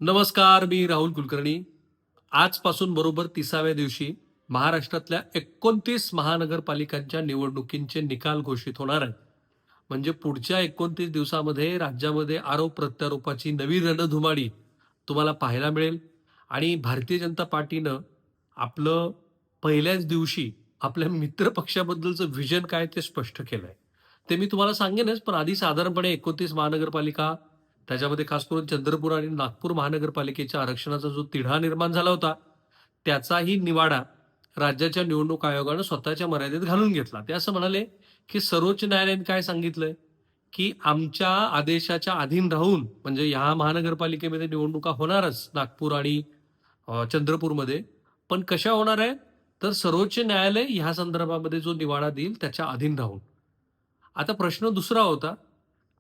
नमस्कार, मी राहुल कुलकर्णी. आजपासून बरोबर 30व्या दिवशी महाराष्ट्रातल्या 29 महानगरपालिकांच्या निवडणुकींचे निकाल घोषित होणार आहेत. म्हणजे पुढच्या 29 दिवसामध्ये राज्यामध्ये आरोप-प्रत्यारोपाची नवी रणधुमाळी तुम्हाला पाहायला मिळेल आणि भारतीय जनता पार्टीनं आपलं पहिल्याच दिवशी आपल्या मित्र पक्षाबद्दलचं व्हिजन काय ते स्पष्ट केलंय. ते मी तुम्हाला सांगेनच, पण आधी साधारणपणे 29 महानगरपालिका, त्याच्यामध्ये खास करून चंद्रपूर आणि नागपूर महानगरपालिकेच्या आरक्षणाचा जो तिढा निर्माण झाला होता, त्याचाही निवाडा राज्याच्या निवडणूक आयोगानं स्वतःच्या मर्यादेत घालून घेतला. ते असं म्हणाले, की सर्वोच्च न्यायालयाने काय सांगितलंय, की आमच्या आदेशाच्या अधीन राहून म्हणजे ह्या महानगरपालिकेमध्ये निवडणुका होणारच नागपूर आणि चंद्रपूरमध्ये. पण कशा होणार आहेत? तर सर्वोच्च न्यायालय ह्या संदर्भामध्ये जो निवाडा देईल त्याच्या अधीन राहून. आता प्रश्न दुसरा होता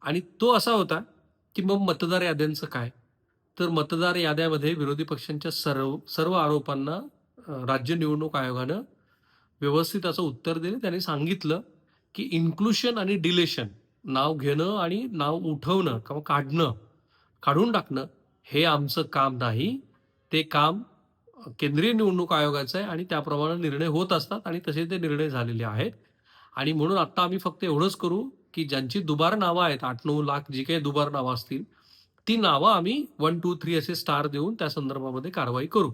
आणि तो असा होता, की मग मतदार याद्यांचं काय? तर मतदार याद्यामध्ये विरोधी पक्षांच्या सर्व सर्व आरोपांना राज्य निवडणूक आयोगानं व्यवस्थित असं उत्तर दिलं. त्यांनी सांगितलं, की इन्क्लुशन आणि डिलेशन नाव घेणं आणि नाव उठवणं किंवा काढून टाकणं हे आमचं काम नाही. ते काम केंद्रीय निवडणूक आयोगाचं आहे आणि त्याप्रमाणे निर्णय होत असतात आणि तसे ते निर्णय झालेले आहेत. आणि म्हणून आता आम्ही फक्त एवढंच करू, की ज्यांची दुबार नावं आहेत, 8-9 लाख जी काही दुबार नावं असतील, ती नावं आम्ही 1, 2, 3 असे स्टार देऊन त्या संदर्भामध्ये कारवाई करू.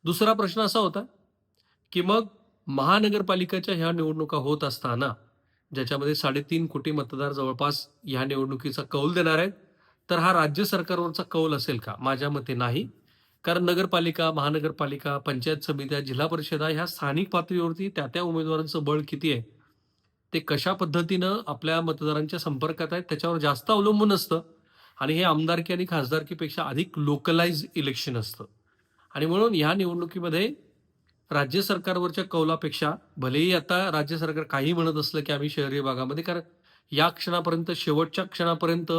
दुसरा प्रश्न असा होता, की मग महानगरपालिकेच्या ह्या निवडणुका होत असताना, ज्याच्यामध्ये 3.5 कोटी मतदार जवळपास ह्या निवडणुकीचा कौल देणार आहेत, तर हा राज्य सरकारवरचा कौल असेल का? माझ्या मते नाही. कारण नगरपालिका, महानगरपालिका, पंचायत समित्या, जिल्हा परिषदा ह्या स्थानिक पातळीवरती त्या-त्या उमेदवारांचं बळ किती आहे, ते कशा पद्धतीनं आपल्या मतदारांच्या संपर्कात आहेत त्याच्यावर जास्त अवलंबून असतं आणि हे आमदारकी आणि खासदारकीपेक्षा अधिक लोकलाइज इलेक्शन असतं. आणि म्हणून ह्या निवडणुकीमध्ये राज्य सरकारवरच्या कौलापेक्षा भलेही आता राज्य सरकार काही म्हणत असलं, की आम्ही शहरी भागामध्ये कारण या क्षणापर्यंत शेवटच्या क्षणापर्यंत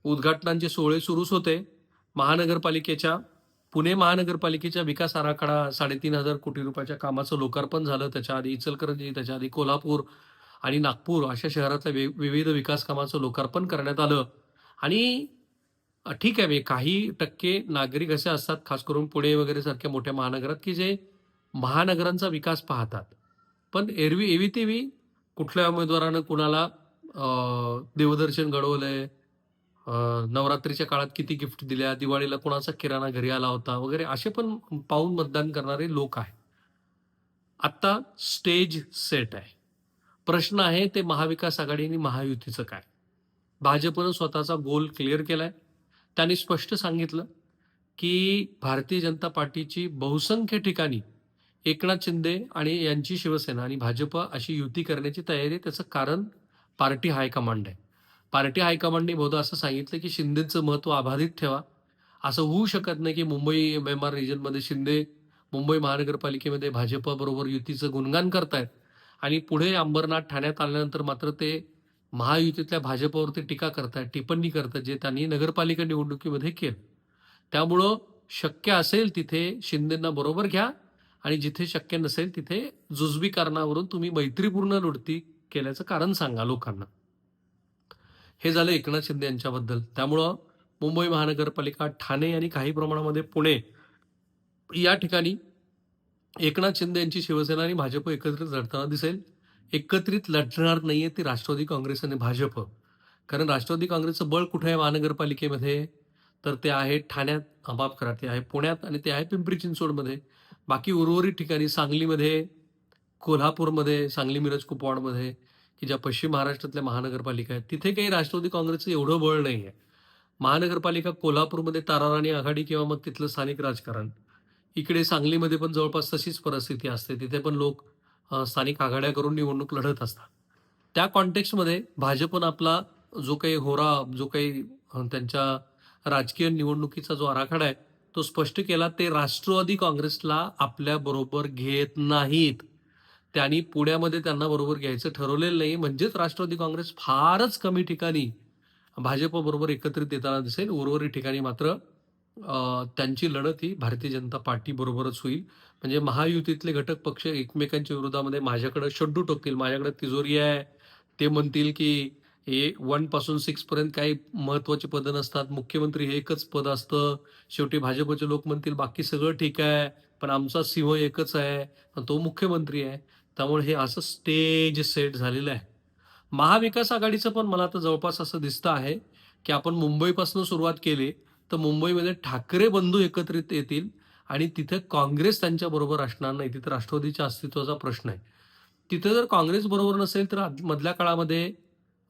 उद्घाटनांचे सोहळे सुरूच होते. महानगरपालिकेच्या पुणे महानगरपालिकेच्या विकास आराखडा 3,500 कोटी रुपयाच्या कामाचं लोकार्पण झालं. त्याच्या आधी इचलकरंजी, त्याच्या आधी कोल्हापूर आणि नागपूर अशा शहरातल्या विविध विकास कामाचं लोकार्पण करण्यात आलं. आणि ठीक आहे, म्हणजे काही टक्के नागरिक असे असतात, खास करून पुणे वगैरे सारख्या मोठ्या महानगरात, की जे महानगरांचा विकास पाहतात. पण एरवी-तेवी कुठल्या उमेदवारानं कुणाला देवदर्शन घडवलंय, अ, नवरात्रीच्या काळात किती गिफ्ट दिल्या, दिवाळीला कुणाचा किराणा घरी आला होता वगैरे असे पण पाहून मतदान करणारे लोक आहेत. आत्ता स्टेज सेट आहे. प्रश्न आहे ते महाविकास आघाडी आणि महायुतीचं काय? भाजपनं स्वतःचा गोल क्लिअर केलाय. त्यांनी स्पष्ट सांगितलं, की भारतीय जनता पार्टीची बहुसंख्य ठिकाणी एकनाथ शिंदे आणि यांची शिवसेना आणि भाजप अशी युती करण्याची तयारी आहे. त्याचं कारण पार्टी हायकमांड आहे. पार्टी हायकमांडने बहुधा असं सांगितलं, की शिंदेचं महत्त्व अबाधित ठेवा. असं होऊ शकत नाही, की मुंबई मेमार रिजनमध्ये शिंदे मुंबई महानगरपालिकेमध्ये भाजपबरोबर युतीचं गुणगान करतायत आणि पुढे अंबरनाथ, ठाण्यात आल्यानंतर मात्र ते महायुतीतल्या भाजपवरती टीका करतायत, टिप्पणी करतायत, जे त्यांनी नगरपालिका निवडणुकीमध्ये केलं. त्यामुळं शक्य असेल तिथे शिंदेंना बरोबर घ्या आणि जिथे शक्य नसेल तिथे जुजबी कारणावरून तुम्ही मैत्रीपूर्ण लढती केल्याचं कारण सांगा लोकांना. हे झालं एकनाथ शिंदे यांच्याबद्दल. त्यामुळं मुंबई महानगरपालिका, ठाणे आणि काही प्रमाणामध्ये पुणे या ठिकाणी एकनाथ शिंदे यांची शिवसेना आणि भाजप एकत्रित लढताना दिसेल. एकत्रित लढणार नाहीये ती राष्ट्रवादी काँग्रेस आणि भाजप. कारण राष्ट्रवादी काँग्रेसचं बळ कुठे आहे महानगरपालिकेमध्ये? तर ते आहे ठाण्यात, माफ करा, ते आहे पुण्यात आणि ते आहे पिंपरी चिंचवडमध्ये. बाकी उर्वरित ठिकाणी सांगलीमध्ये, कोल्हापूरमध्ये, सांगली मिरज कुपवाडमध्ये, की ज्या पश्चिम महाराष्ट्रातल्या महानगरपालिका आहेत, तिथे काही राष्ट्रवादी काँग्रेसचं एवढं बळ नाहीये. महानगरपालिका कोल्हापूरमध्ये ताराराणी आघाडी किंवा मग तिथलं स्थानिक राजकारण. इकडे सांगलीमध्ये पण जवळपास तशीच परिस्थिती असते. तिथे पण लोक स्थानिक आघाड्या करून निवडणूक लढत असतात. त्या कॉन्टेक्स्टमध्ये भाजपनं आपला जो काही होरा, जो काही त्यांच्या राजकीय निवडणुकीचा जो आराखडा आहे, तो स्पष्ट केला. ते राष्ट्रवादी काँग्रेसला आपल्याबरोबर घेत नाहीत. त्यांनी पुण्यामध्ये त्यांना बरोबर घ्यायचं ठरवलेलं नाही. म्हणजेच राष्ट्रवादी काँग्रेस फारच कमी ठिकाणी भाजपबरोबर एकत्रित येताना दिसेल. उर्वरित ठिकाणी मात्र त्यांची लढत ही भारतीय जनता पार्टीबरोबरच होईल. म्हणजे महायुतीतले घटक पक्ष एकमेकांच्या विरोधामध्ये माझ्याकडे शड्डू टोकतील, माझ्याकडे तिजोरी आहे. ते म्हणतील, की हे 1 पासून 6 पर्यंत काही महत्त्वाची पदं नसतात. मुख्यमंत्री हे एकच पद असतं. शेवटी भाजपचे लोक म्हणतील, "बाकी सगळं ठीक आहे, पण आमचा सिंह एकच आहे, पण तो मुख्यमंत्री आहे." त्यामुळे हे असं स्टेज सेट झालेलं आहे. महाविकास आघाडीचं पण मला आता जवळपास असं दिसतं आहे, की आपण मुंबईपासून सुरुवात केली, तर मुंबईमध्ये ठाकरे बंधू एकत्रित येतील आणि तिथे काँग्रेस त्यांच्याबरोबर असणार नाही. तिथे राष्ट्रवादीच्या अस्तित्वाचा प्रश्न आहे. तिथे जर काँग्रेस बरोबर नसेल, तर मधल्या काळामध्ये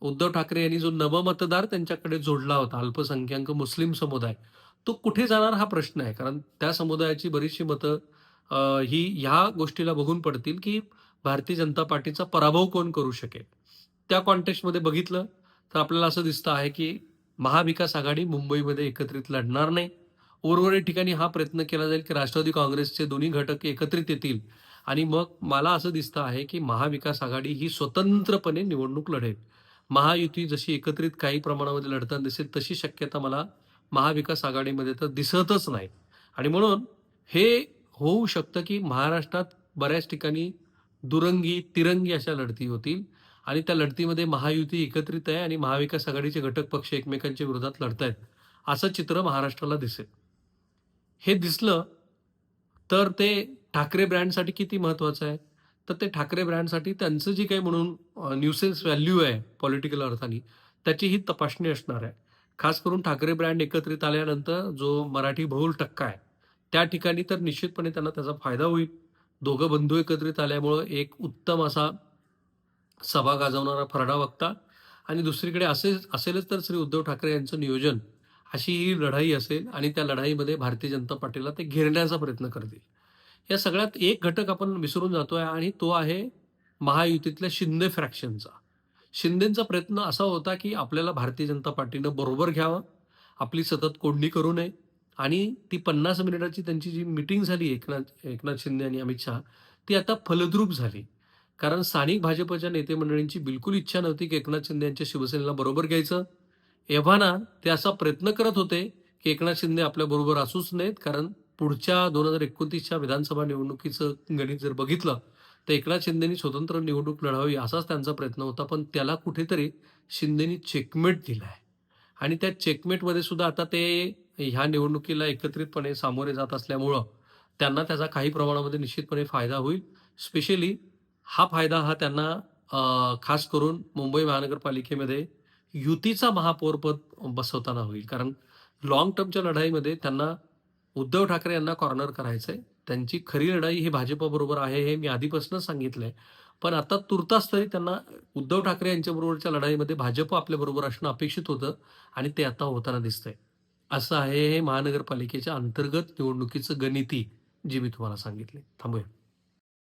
उद्धव ठाकरे यांनी जो नवमतदार त्यांच्याकडे जोडला होता, अल्पसंख्याक मुस्लिम समुदाय, तो कुठे जाणार हा प्रश्न आहे. कारण त्या समुदायाची बरीचशी मतं ही ह्या गोष्टीला बघून पडतील, की भारतीय जनता पार्टीचा पराभव कोण करू शकेल. त्या कॉन्टेक्स्टमध्ये बघितलं, तर आपल्याला असं दिसतं आहे, की महाविकास आघाडी मुंबईमध्ये एकत्रित लढणार नाही. उर्वरित ठिकाणी हा प्रयत्न केला जाईल, की राष्ट्रवादी काँग्रेसचे दोन्ही घटक एकत्रित येतील आणि मग मला असं दिसतं आहे, की महाविकास आघाडी ही स्वतंत्रपणे निवडणूक लढेल. महायुती जशी एकत्रित काही प्रमाणामध्ये लढताना दिसेल, तशी शक्यता मला महाविकास आघाडीमध्ये तर दिसतच नाही. आणि म्हणून हे होऊ शकतं, की महाराष्ट्रात बऱ्याच ठिकाणी दुरंगी, तिरंगी अशा लढती होतील आणि त्या लढतीमध्ये महायुती एकत्रित आहे आणि महाविकास आघाडीचे घटक पक्ष एकमेकांच्या विरोधात लढतायत. असं चित्र महाराष्ट्राला दिसेल. हे दिसलं तर ते ठाकरे ब्रँडसाठी किती महत्वाचं आहे? तर ते ठाकरे ब्रँडसाठी त्यांचं जे काही म्हणून न्यूसेन्स व्हॅल्यू आहे पॉलिटिकल अर्थाने, त्याची ही तपासणी असणार आहे. खास करून ठाकरे ब्रँड एकत्रित आल्यानंतर जो मराठी बहुल टक्का आहे, त्या ठिकाणी तर निश्चितपणे त्यांना त्याचा फायदा होईल. दोघं बंधू एकत्रित आल्यामुळं एक उत्तम असा सभा गाजवणारा फरडा वक्ता आणि दुसरीकडे असेलच तर श्री उद्धव ठाकरे यांचं नियोजन, अशी ही लढाई असेल आणि त्या लढाईमध्ये भारतीय जनता पार्टीला ते घेरण्याचा प्रयत्न करतील. या सगळ्यात एक घटक आपण विसरून जातोय आणि तो आहे महायुतीतल्या शिंदे फ्रॅक्शनचा. शिंदेचा प्रयत्न असा होता, की आपल्याला भारतीय जनता पार्टीनं बरोबर घ्यावं, आपली सतत कोंडी करू नये आणि ती 50 मिनिटाची त्यांची जी मीटिंग झाली एकनाथ एकनाथ शिंदे आणि अमित शहा, ती आता फलद्रूप झाली. कारण स्थानिक भाजपच्या नेते मंडळींची बिलकुल इच्छा नव्हती, की एकनाथ शिंदे यांच्या शिवसेनेला बरोबर घ्यायचं. एव्हाना ते असा प्रयत्न करत होते, की एकनाथ शिंदे आपल्याबरोबर असूच नयेत. कारण पुढच्या 2029च्या विधानसभा निवडणुकीचं गणित जर बघितलं, तर एकनाथ शिंदेनी स्वतंत्र निवडणूक लढवावी असाच त्यांचा प्रयत्न होता. पण त्याला कुठेतरी शिंदेनी चेकमेट दिला आहे. आणि त्या चेकमेटमध्ये सुद्धा आता ते ह्या निवडणुकीला एकत्रितपणे सामोरे जात असल्यामुळं त्यांना त्याचा काही प्रमाणामध्ये निश्चितपणे फायदा होईल. स्पेशली हा फायदा हा त्यांना खास करून मुंबई महानगरपालिकेमध्ये युतीचा महापौरपद बसवताना होईल. कारण लाँग टर्मच्या लढाईमध्ये त्यांना उद्धव ठाकरे यांना कॉर्नर करायचंय. त्यांची खरी लढाई ही भाजपबरोबर आहे, हे मी आधीपासूनच सांगितलंय. पण आता तुर्तास तरी त्यांना उद्धव ठाकरे यांच्याबरोबरच्या लढाईमध्ये भाजप आपल्याबरोबर असणं अपेक्षित होतं आणि ते आता होताना दिसतंय. असं आहे हे महानगरपालिकेच्या अंतर्गत निवडणुकीचं गणिती, जे मी तुम्हाला सांगितले. थांबूया.